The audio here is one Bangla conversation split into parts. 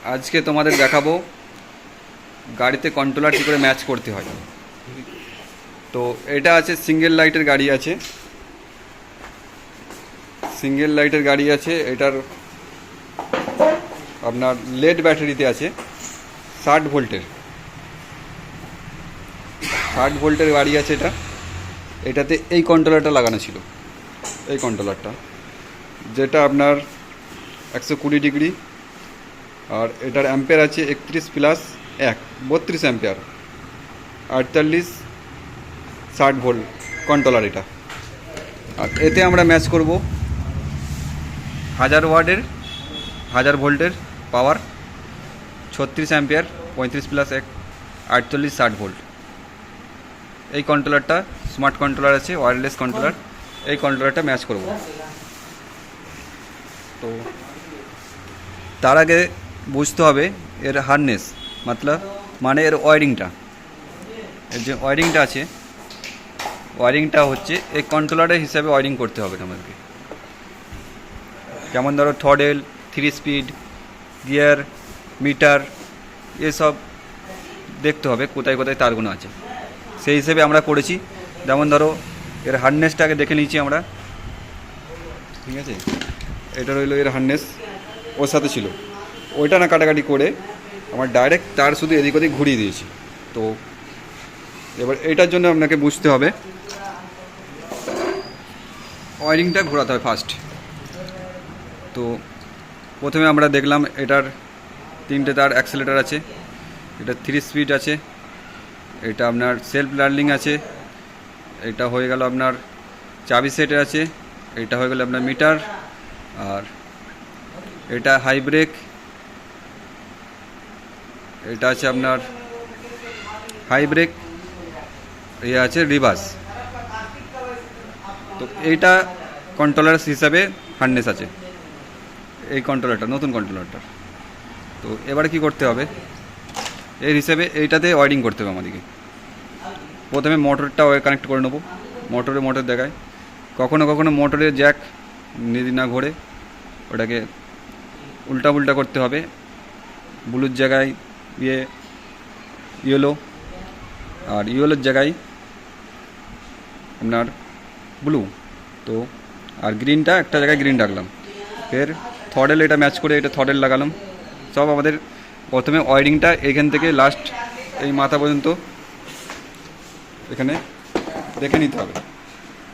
আজকে তোমাদের দেখাবো গাড়িতে কন্ট্রোলার কী করে ম্যাচ করতে হয়। তো এটা আছে সিঙ্গেল লাইটের গাড়ি আছে, সিঙ্গেল লাইটের গাড়ি আছে। এটার আপনার লেড ব্যাটারিতে আছে 60 ভোল্টের, 60 ভোল্টের গাড়ি আছে এটা। এটাতে এই কন্ট্রোলারটা লাগানো ছিল, এই কন্ট্রোলারটা যেটা আপনার 120 ডিগ্রি, আর এটার অ্যাম্পেয়ার আছে 31+1 32 অ্যাম্পেয়ার, 48-60 ভোল্ট কন্ট্রোলার এটা। আর এতে আমরা ম্যাচ করব 1000 ওয়াটের 1000 ভোল্টের পাওয়ার, 36 অ্যাম্পেয়ার, 35+1 48-60 ভোল্ট। এই কন্ট্রোলারটা স্মার্ট কন্ট্রোলার আছে, ওয়্যারলেস কন্ট্রোলার। এই কন্ট্রোলারটা ম্যাচ করব। তো তার আগে বুঝতে হবে এর হার্নেস মানে এর ওয়্যারিংটা, এর যে ওয়্যারিংটা আছে, ওয়্যারিংটা হচ্ছে এই কন্ট্রোলারের হিসাবে ওয়্যারিং করতে হবে আমাদেরকে। যেমন ধরো থ্রডেল, 3 স্পিড, গিয়ার, মিটার, এসব দেখতে হবে কোথায় কোথায় তারগুলো আছে, সেই হিসেবে আমরা করেছি। যেমন ধরো এর হার্নেসটাকে দেখে নিয়েছি আমরা, ঠিক আছে। এটা রইলো এর হার্নেস, ওর সাথে ছিল, ওইটা না কাটাকাটি করে আমার ডাইরেক্ট তার শুধু এদিক ওদিক ঘুরিয়ে দিয়েছি। তো এবার এটার জন্য আপনাকে বুঝতে হবে ওয়্যারিংটা ঘোরাতে হবে ফার্স্ট। তো প্রথমে আমরা দেখলাম এটার 3টে তার অ্যাক্সেলেটার আছে, এটা 3 স্পিড আছে, এটা আপনার সেলফ লার্নিং আছে, এটা হয়ে গেল আপনার চাবি সেটের আছে, এটা হয়ে গেল আপনার মিটার, আর এটা হাই ব্রেক, এটা আছে আপনার হাই ব্রেক, এ আছে রিভার্স। তো এইটা কন্ট্রোলার হিসাবে হার্নেস আছে এই কন্ট্রোলারটা, নতুন কন্ট্রোলারটা। তো এবারে কি করতে হবে, এর হিসেবে এইটাতে ওয়্যারিং করতে হবে আমাদেরকে। প্রথমে মোটরটা কানেক্ট করে নেবো, মোটর দেখায়। কখনো কখনো মোটরের জ্যাক যদি না ঘোরে, ওটাকে উল্টা করতে হবে। ব্লুর জায়গায় ইয়েলো, আর ইয়েলোর জায়গায় আপনার ব্লু। তো আর গ্রিনটা একটা জায়গায় গ্রিন রাখলাম। ফের থ্রডেল এটা ম্যাচ করে এটা থ্রডেল লাগালাম। সব আমাদের প্রথমে ওয়্যারিংটা এখান থেকে লাস্ট এই মাথা পর্যন্ত এখানে দেখে নিতে হবে,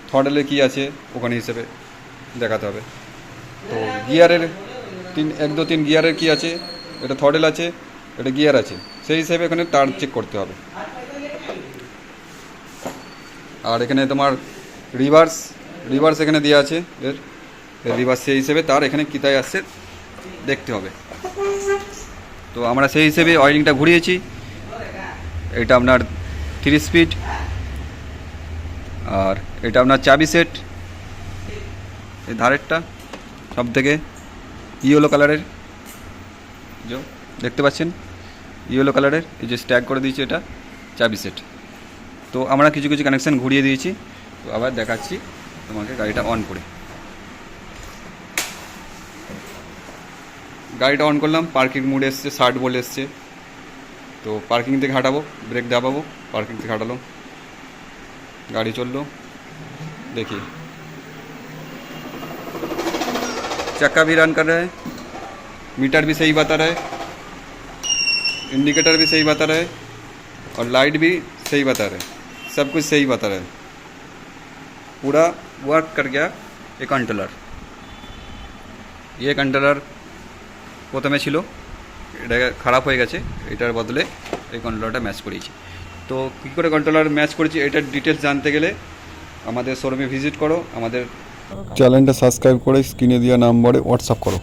থ্রডেলে কী আছে ওখানে হিসেবে দেখাতে হবে। তো গিয়ারের 1 2 3 গিয়ারের কী আছে, এটা থ্রডেল আছে, এটা গিয়ার আছে, সেই হিসেবে এখানে তার চেক করতে হবে। আর এখানে তোমার রিভার্স এখানে দেওয়া আছে, এর রিভার্স সেই হিসেবে তার এখানে কিতায় আসছে দেখতে হবে। তো আমরা সেই হিসেবে ওয়্যারিংটা ঘুরিয়েছি। এটা আপনার 3 স্পিড, আর এটা আপনার চাবি সেট, এই ধারেরটা সব থেকে ইয়েলো কালারের, যে দেখতে পাচ্ছেন ইয়েলো কালারের, এই যে স্ট্যাগ করে দিয়েছি, এটা চাবি সেট। তো আমরা কিছু কিছু কানেকশান ঘুরিয়ে দিয়েছি। তো আবার দেখাচ্ছি তোমাকে গাড়িটা অন করে। গাড়িটা অন করলাম, পার্কিং মোড এসছে, 60 ভোল্ট এসছে। তো পার্কিং থেকে হাঁটাবো, ব্রেক দাবাবো, पार्किंग থেকে হাঁটালাম, गाड़ी चललो। देखिए चक्का भी रन कर रहा है, मीटर भी सही बता रहा है, इंडिकेटर भी सही बता रहा है, और लाइट भी सही बता रहा है, सब कुछ सही बता रहा है। पूरा वर्क कर गया ये कंट्रोलर। ये कंट्रोलर প্রথমে ছিল, এটা খারাপ হয়ে গেছে, এটার বদলে এই কন্ট্রোলারটা ম্যাচ করিয়েছি। তো কী করে কন্ট্রোলার ম্যাচ করেছি এটার ডিটেলস জানতে গেলে আমাদের শোরুমে ভিজিট করো, আমাদের চ্যানেলটা সাবস্ক্রাইব করে স্ক্রিনে দেওয়া নাম্বারে হোয়াটসঅ্যাপ করো।